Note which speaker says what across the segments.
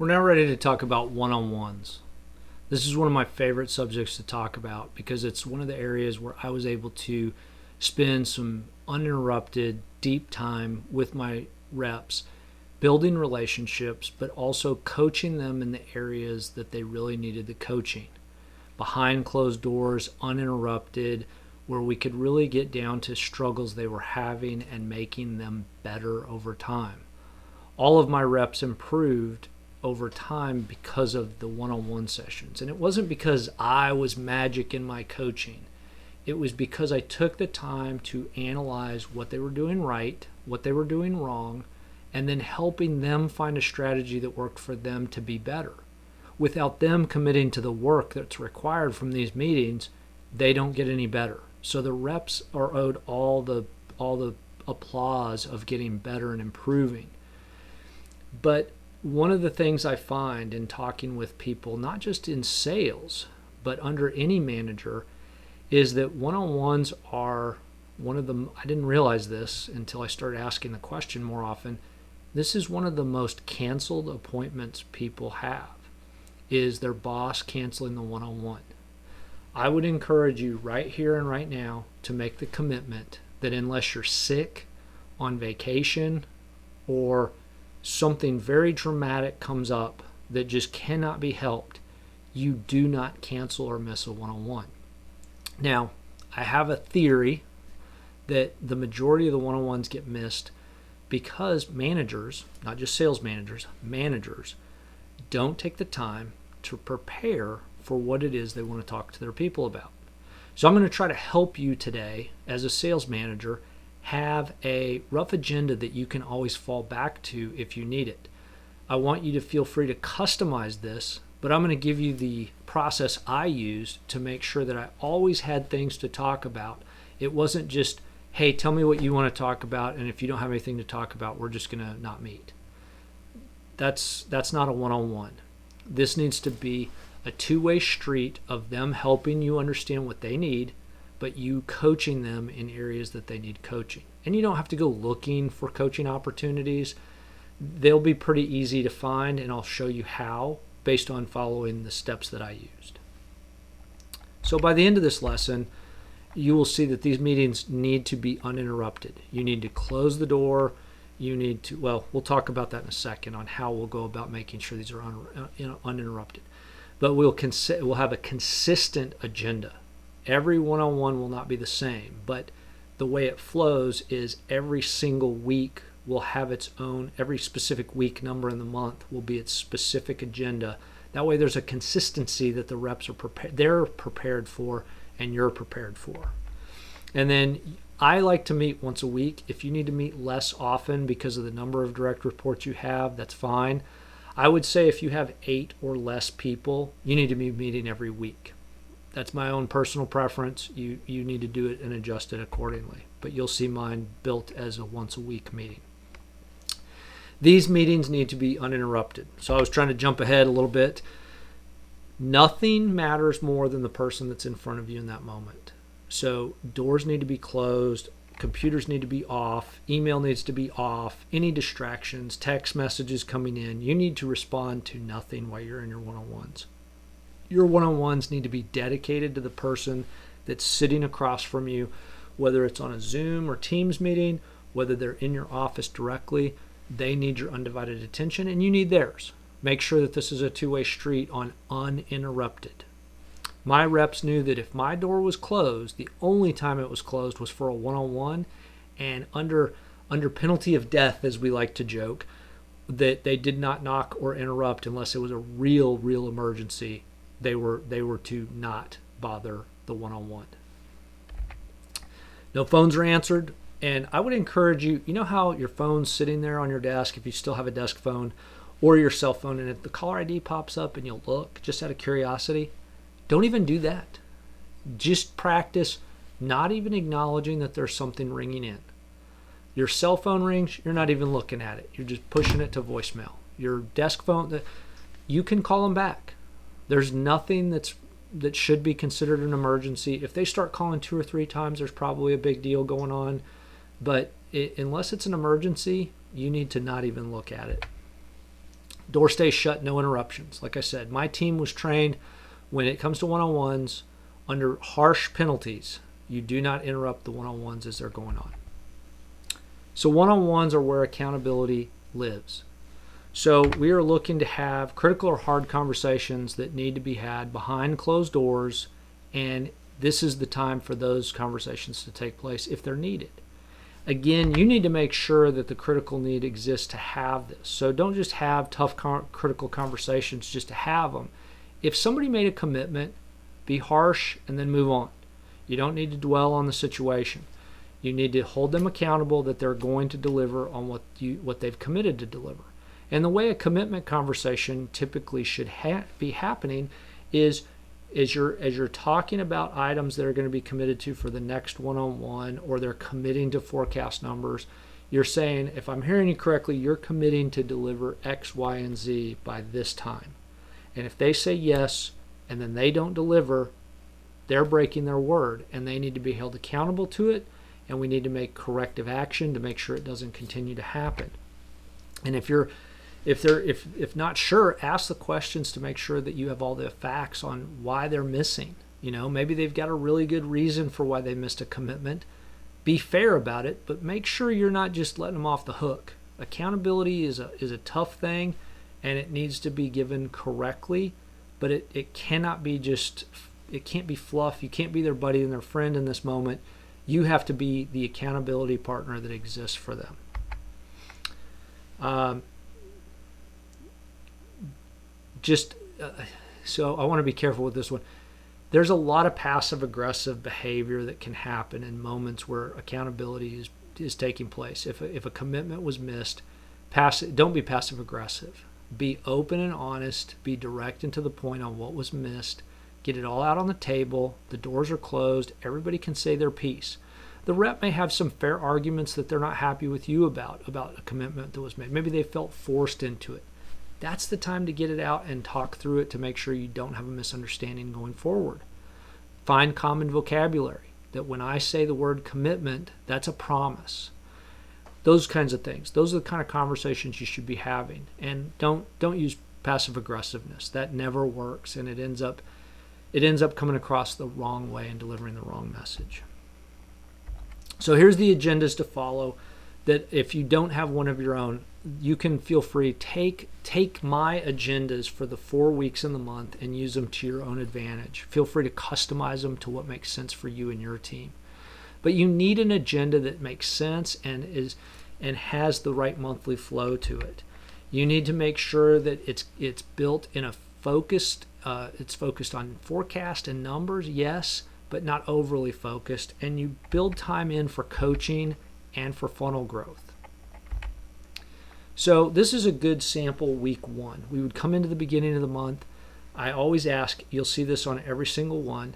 Speaker 1: We're now ready to talk about one-on-ones. This is one of my favorite subjects to talk about because it's one of the areas where I was able to spend some uninterrupted, deep time with my reps, building relationships, but also coaching them in the areas that they really needed the coaching. Behind closed doors, uninterrupted, where we could really get down to struggles they were having and making them better over time. All of my reps improved over time because of the one-on-one sessions. And it wasn't because I was magic in my coaching. It was because I took the time to analyze what they were doing right, what they were doing wrong, and then helping them find a strategy that worked for them to be better. Without them committing to the work that's required from these meetings, they don't get any better. So the reps are owed all the applause of getting better and improving. But one of the things I find in talking with people, not just in sales, but under any manager, is that one-on-ones are one of the, I didn't realize this until I started asking the question more often, this is one of the most canceled appointments people have, is their boss canceling the one-on-one. I would encourage you right here and right now to make the commitment that unless you're sick, on vacation, or something very dramatic comes up that just cannot be helped, you do not cancel or miss a one-on-one. Now, I have a theory that the majority of the one-on-ones get missed because managers, not just sales managers, managers don't take the time to prepare for what it is they want to talk to their people about. So I'm going to try to help you today as a sales manager have a rough agenda that you can always fall back to if you need it. I want you to feel free to customize this, but I'm going to give you the process I used to make sure that I always had things to talk about. It wasn't just, hey, tell me what you want to talk about, and if you don't have anything to talk about, we're just going to not meet. That's not a one-on-one. This needs to be a two-way street of them helping you understand what they need, but you coaching them in areas that they need coaching. And you don't have to go looking for coaching opportunities. They'll be pretty easy to find, and I'll show you how based on following the steps that I used. So by the end of this lesson, you will see that these meetings need to be uninterrupted. You need to close the door. You need to, well, we'll talk about that in a second on how we'll go about making sure these are uninterrupted. But we'll have a consistent agenda. Every one-on-one will not be the same, but the way it flows is every single week will have its own, every specific week number in the month will be its specific agenda. That way there's a consistency that the reps are prepared, they're prepared for, and you're prepared for. And then I like to meet once a week. If you need to meet less often because of the number of direct reports you have, that's fine. I would say if you have 8 or less people, you need to be meeting every week. That's my own personal preference. You need to do it and adjust it accordingly. But you'll see mine built as a once a week meeting. These meetings need to be uninterrupted. So I was trying to jump ahead a little bit. Nothing matters more than the person that's in front of you in that moment. So doors need to be closed. Computers need to be off. Email needs to be off. Any distractions, text messages coming in. You need to respond to nothing while you're in your one-on-ones. Your one-on-ones need to be dedicated to the person that's sitting across from you, whether it's on a Zoom or Teams meeting, whether they're in your office directly. They need your undivided attention, and you need theirs. Make sure that this is a two-way street on uninterrupted. My reps knew that if my door was closed, the only time it was closed was for a one-on-one, and under penalty of death, as we like to joke, that they did not knock or interrupt unless it was a real emergency. They were to not bother the one-on-one. No phones are answered, and I would encourage you, you know how your phone's sitting there on your desk, if you still have a desk phone, or your cell phone, and if the caller ID pops up and you'll look just out of curiosity, don't even do that. Just practice not even acknowledging that there's something ringing in. Your cell phone rings, you're not even looking at it. You're just pushing it to voicemail. Your desk phone, you can call them back. There's nothing that should be considered an emergency. If they start calling 2 or 3 times, there's probably a big deal going on. But unless it's an emergency, you need to not even look at it. Door stays shut, no interruptions. Like I said, my team was trained when it comes to one-on-ones under harsh penalties. You do not interrupt the one-on-ones as they're going on. So one-on-ones are where accountability lives. So we are looking to have critical or hard conversations that need to be had behind closed doors, and this is the time for those conversations to take place if they're needed. Again, you need to make sure that the critical need exists to have this. So don't just have tough critical conversations just to have them. If somebody made a commitment, be harsh and then move on. You don't need to dwell on the situation. You need to hold them accountable that they're going to deliver on what they've committed to deliver. And the way a commitment conversation typically should be happening is as you're talking about items that are going to be committed to for the next one-on-one, or they're committing to forecast numbers, you're saying, if I'm hearing you correctly, you're committing to deliver X, Y, and Z by this time. And if they say yes and then they don't deliver, they're breaking their word and they need to be held accountable to it, and we need to make corrective action to make sure it doesn't continue to happen. And if not sure, ask the questions to make sure that you have all the facts on why they're missing. Maybe they've got a really good reason for why they missed a commitment. Be fair about it, but make sure you're not just letting them off the hook. Accountability is a tough thing, and it needs to be given correctly, but it cannot be it can't be fluff. You can't be their buddy and their friend in this moment. You have to be the accountability partner that exists for them. So I want to be careful with this one. There's a lot of passive-aggressive behavior that can happen in moments where accountability is taking place. If a commitment was missed, don't be passive-aggressive. Be open and honest. Be direct and to the point on what was missed. Get it all out on the table. The doors are closed. Everybody can say their piece. The rep may have some fair arguments that they're not happy with you about a commitment that was made. Maybe they felt forced into it. That's the time to get it out and talk through it to make sure you don't have a misunderstanding going forward. Find common vocabulary, that when I say the word commitment, that's a promise. Those kinds of things. Those are the kind of conversations you should be having. And don't use passive aggressiveness. That never works, and it ends up coming across the wrong way and delivering the wrong message. So here's the agendas to follow, that if you don't have one of your own, you can feel free, take my agendas for the 4 weeks in the month and use them to your own advantage. Feel free to customize them to what makes sense for you and your team. But you need an agenda that makes sense and has the right monthly flow to it. You need to make sure that it's built in a focused, it's focused on forecast and numbers, yes, but not overly focused. And you build time in for coaching and for funnel growth. So this is a good sample week one. We would come into the beginning of the month. I always ask, you'll see this on every single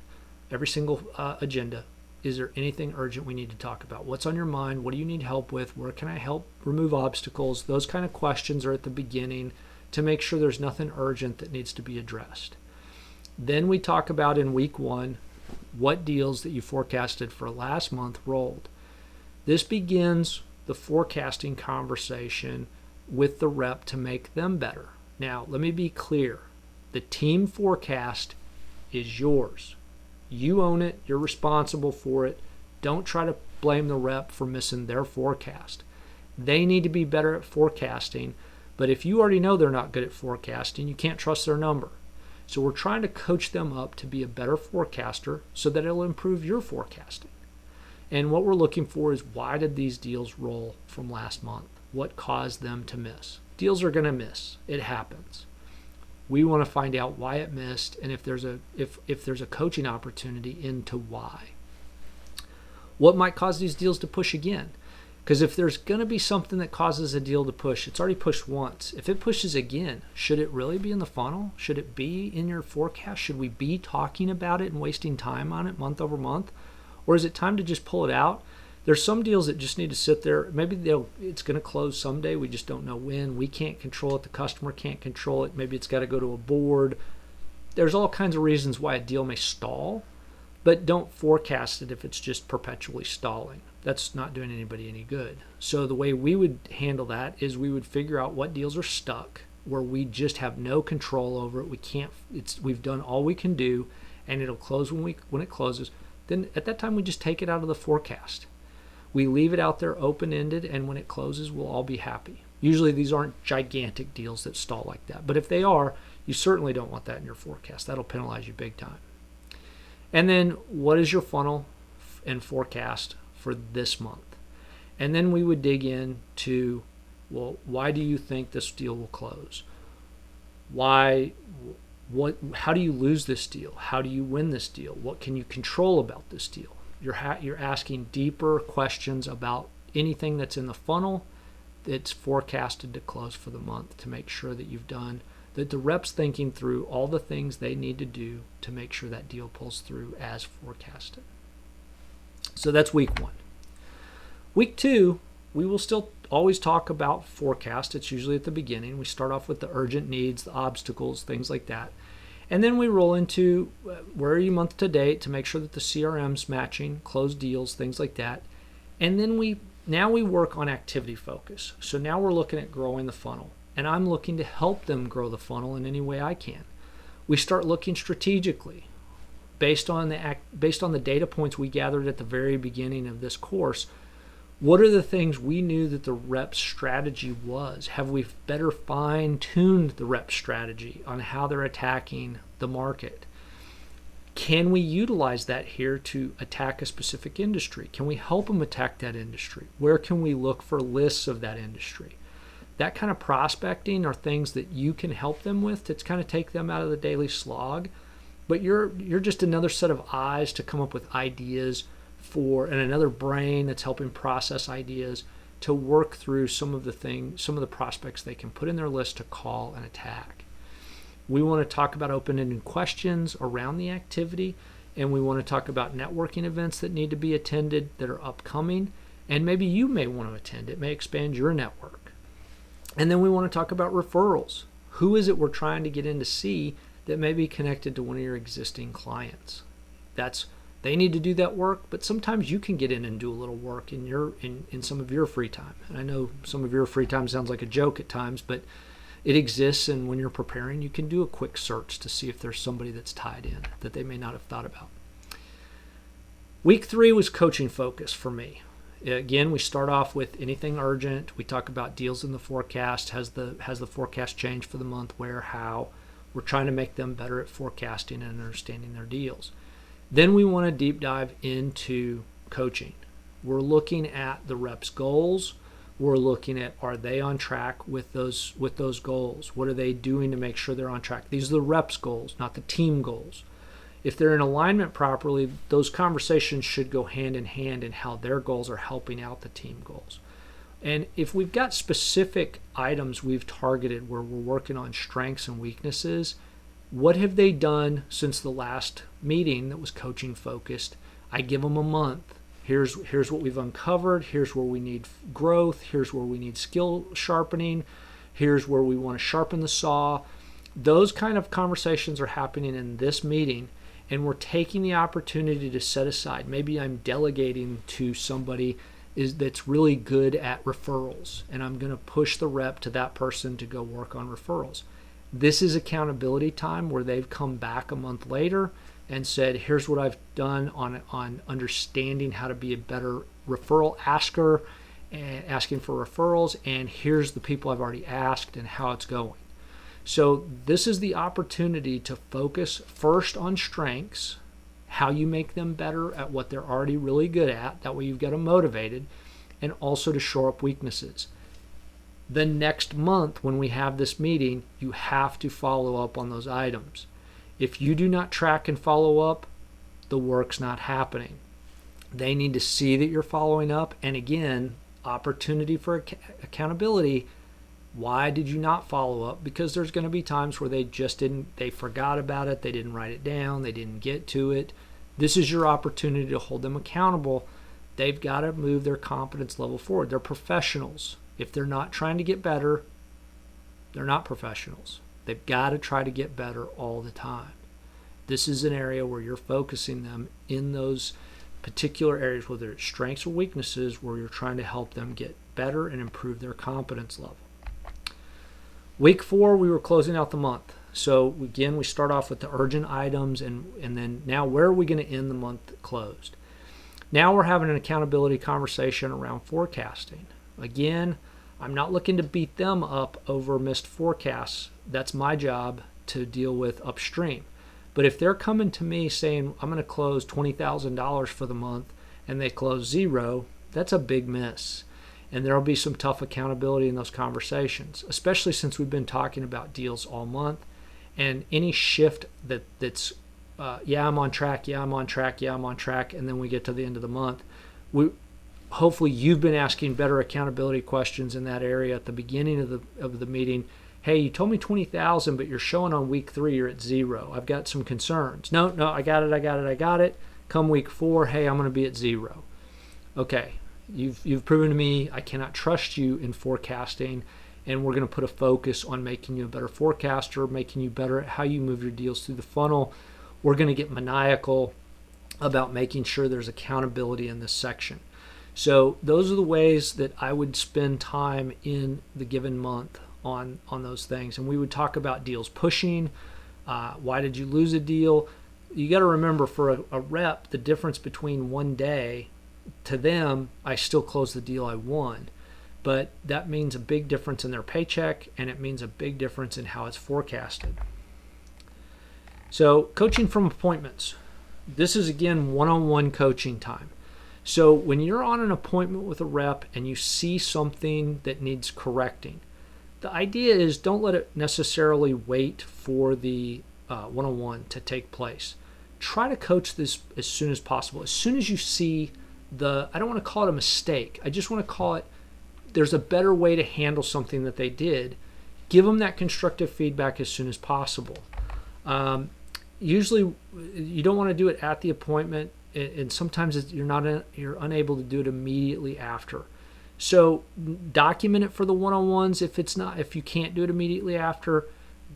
Speaker 1: agenda. Is there anything urgent we need to talk about? What's on your mind? What do you need help with? Where can I help remove obstacles? Those kind of questions are at the beginning to make sure there's nothing urgent that needs to be addressed. Then we talk about in week one, what deals that you forecasted for last month rolled. This begins the forecasting conversation with the rep to make them better. Now, let me be clear. The team forecast is yours. You own it. You're responsible for it. Don't try to blame the rep for missing their forecast. They need to be better at forecasting, but if you already know they're not good at forecasting, you can't trust their number. So we're trying to coach them up to be a better forecaster so that it'll improve your forecasting. And what we're looking for is, why did these deals roll from last month? What caused them to miss? Deals are going to miss. It happens. We want to find out why it missed, and if there's a coaching opportunity into why. What might cause these deals to push again? Because if there's going to be something that causes a deal to push, it's already pushed once. If it pushes again, should it really be in the funnel? Should it be in your forecast? Should we be talking about it and wasting time on it month over month? Or is it time to just pull it out? There's some deals that just need to sit there. Maybe it's going to close someday. We just don't know when. We can't control it. The customer can't control it. Maybe it's got to go to a board. There's all kinds of reasons why a deal may stall, but don't forecast it if it's just perpetually stalling. That's not doing anybody any good. So the way we would handle that is we would figure out what deals are stuck where we just have no control over it. We've done all we can do, and it'll close when it closes. Then at that time we just take it out of the forecast. We leave it out there open-ended, and when it closes, we'll all be happy. Usually these aren't gigantic deals that stall like that, but if they are, you certainly don't want that in your forecast. That'll penalize you big time. And then what is your funnel and forecast for this month? And then we would dig into, well, why do you think this deal will close? How do you lose this deal? How do you win this deal? What can you control about this deal? You're asking deeper questions about anything that's in the funnel that's forecasted to close for the month, to make sure that that the rep's thinking through all the things they need to do to make sure that deal pulls through as forecasted. So that's week 1. Week 2, we will still always talk about forecast. It's usually at the beginning. We start off with the urgent needs, the obstacles, things like that. And then we roll into where are you month to date to make sure that the CRM's matching, close deals, things like that. And then we work on activity focus. So now we're looking at growing the funnel. And I'm looking to help them grow the funnel in any way I can. We start looking strategically based on the data points we gathered at the very beginning of this course. What are the things we knew that the rep's strategy was? Have we better fine-tuned the rep strategy on how they're attacking the market? Can we utilize that here to attack a specific industry? Can we help them attack that industry? Where can we look for lists of that industry? That kind of prospecting are things that you can help them with to kind of take them out of the daily slog. But you're just another set of eyes to come up with ideas and another brain that's helping process ideas to work through some of the prospects they can put in their list to call and attack. We want to talk about open-ended questions around the activity, and we want to talk about networking events that need to be attended that are upcoming, and maybe you may want to attend. It may expand your network. And then we want to talk about referrals. Who is it we're trying to get in to see that may be connected to one of your existing clients? They need to do that work, but sometimes you can get in and do a little work in some of your free time. And I know some of your free time sounds like a joke at times, but it exists, and when you're preparing, you can do a quick search to see if there's somebody that's tied in that they may not have thought about. Week 3 was coaching focus for me. Again, we start off with anything urgent. We talk about deals in the forecast. Has the forecast changed for the month? Where? How? We're trying to make them better at forecasting and understanding their deals. Then we want to deep dive into coaching. We're looking at the rep's goals. We're looking at, are they on track with those goals? What are they doing to make sure they're on track? These are the rep's goals, not the team goals. If they're in alignment properly, those conversations should go hand in hand in how their goals are helping out the team goals. And if we've got specific items we've targeted where we're working on strengths and weaknesses, what have they done since the last meeting that was coaching focused? I give them a month. Here's what we've uncovered. Here's where we need growth. Here's where we need skill sharpening. Here's where we want to sharpen the saw. Those kind of conversations are happening in this meeting, and we're taking the opportunity to set aside. Maybe I'm delegating to somebody that's really good at referrals, and I'm going to push the rep to that person to go work on referrals. This is accountability time where they've come back a month later and said, here's what I've done on understanding how to be a better referral asker and asking for referrals, and here's the people I've already asked and how it's going. So this is the opportunity to focus first on strengths, how you make them better at what they're already really good at. That way you've got them motivated, and also to shore up weaknesses. The next month when we have this meeting, you have to follow up on those items. If you do not track and follow up, the work's not happening. They need to see that you're following up. And again, opportunity for accountability. Why did you not follow up? Because there's going to be times where they forgot about it, they didn't write it down, they didn't get to it. This is your opportunity to hold them accountable. They've got to move their competence level forward. They're professionals. If they're not trying to get better, they're not professionals. They've got to try to get better all the time. This is an area where you're focusing them in those particular areas, whether it's strengths or weaknesses, where you're trying to help them get better and improve their competence level. Week 4, we were closing out the month. So again, we start off with the urgent items, and then now where are we going to end the month closed? Now we're having an accountability conversation around forecasting. Again, I'm not looking to beat them up over missed forecasts. That's my job to deal with upstream. But if they're coming to me saying, I'm going to close $20,000 for the month, and they close 0, that's a big miss. And there'll be some tough accountability in those conversations, especially since we've been talking about deals all month. And any shift that's, yeah, I'm on track, yeah, I'm on track, yeah, I'm on track, and then we get to the end of the month, hopefully you've been asking better accountability questions in that area at the beginning of the meeting. Hey, you told me 20,000, but you're showing on week 3 you're at 0. I've got some concerns. No, I got it. Come week 4, hey, I'm going to be at 0. Okay, you've proven to me I cannot trust you in forecasting, and we're going to put a focus on making you a better forecaster, making you better at how you move your deals through the funnel. We're going to get maniacal about making sure there's accountability in this section. So those are the ways that I would spend time in the given month on those things. And we would talk about deals pushing. Why did you lose a deal? You got to remember, for a rep, the difference between one day, to them, I still closed the deal I won. But that means a big difference in their paycheck, and it means a big difference in how it's forecasted. So coaching from appointments. This is, again, one-on-one coaching time. So when you're on an appointment with a rep and you see something that needs correcting, the idea is don't let it necessarily wait for the one-on-one to take place. Try to coach this as soon as possible. As soon as you see I don't want to call it a mistake. I just want to call it, there's a better way to handle something that they did. Give them that constructive feedback as soon as possible. Usually you don't want to do it at the appointment, and sometimes you're unable to do it immediately after. So document it for the one-on-ones. If you can't do it immediately after,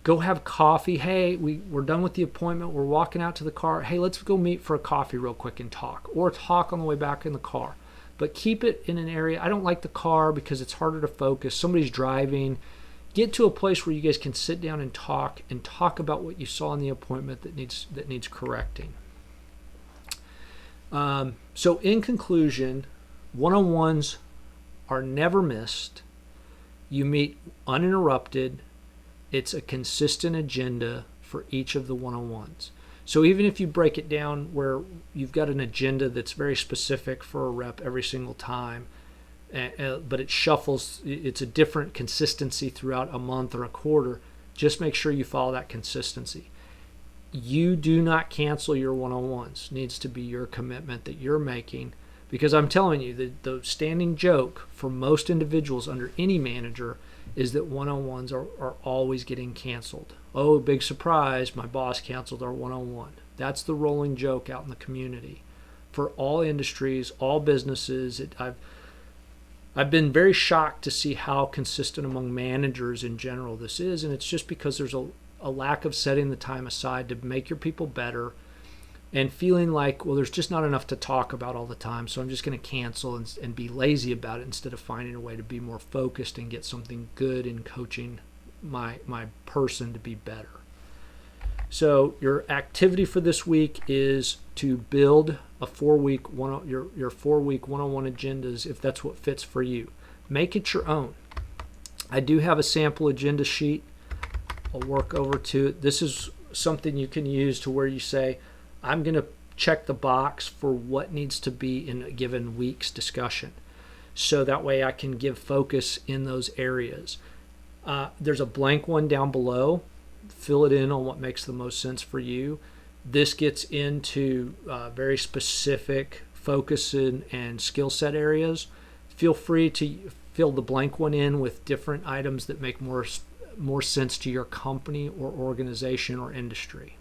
Speaker 1: go have coffee. Hey, we're done with the appointment. We're walking out to the car. Hey, let's go meet for a coffee real quick and talk, or talk on the way back in the car. But keep it in an area. I don't like the car because it's harder to focus. Somebody's driving. Get to a place where you guys can sit down and talk about what you saw in the appointment that needs correcting. So in conclusion, one-on-ones are never missed. You meet uninterrupted. It's a consistent agenda for each of the one-on-ones. So even if you break it down where you've got an agenda that's very specific for a rep every single time, but it shuffles, it's a different consistency throughout a month or a quarter, just make sure you follow that consistency. You do not cancel your one-on-ones. It needs to be your commitment that you're making, because I'm telling you, the standing joke for most individuals under any manager is that one-on-ones are always getting canceled. Oh, big surprise, my boss canceled our one-on-one. That's the rolling joke out in the community. For all industries, all businesses, I've been very shocked to see how consistent among managers in general this is, and it's just because there's a lack of setting the time aside to make your people better, and feeling like, well, there's just not enough to talk about all the time, so I'm just going to cancel and be lazy about it instead of finding a way to be more focused and get something good in coaching my person to be better. So your activity for this week is to build a 4-week your 4-week one-on-one agendas, if that's what fits for you. Make it your own. I do have a sample agenda sheet. I'll work over to it. This is something you can use to where you say, I'm going to check the box for what needs to be in a given week's discussion. So that way I can give focus in those areas. There's a blank one down below. Fill it in on what makes the most sense for you. This gets into very specific focus and skill set areas. Feel free to fill the blank one in with different items that make more sense to your company or organization or industry.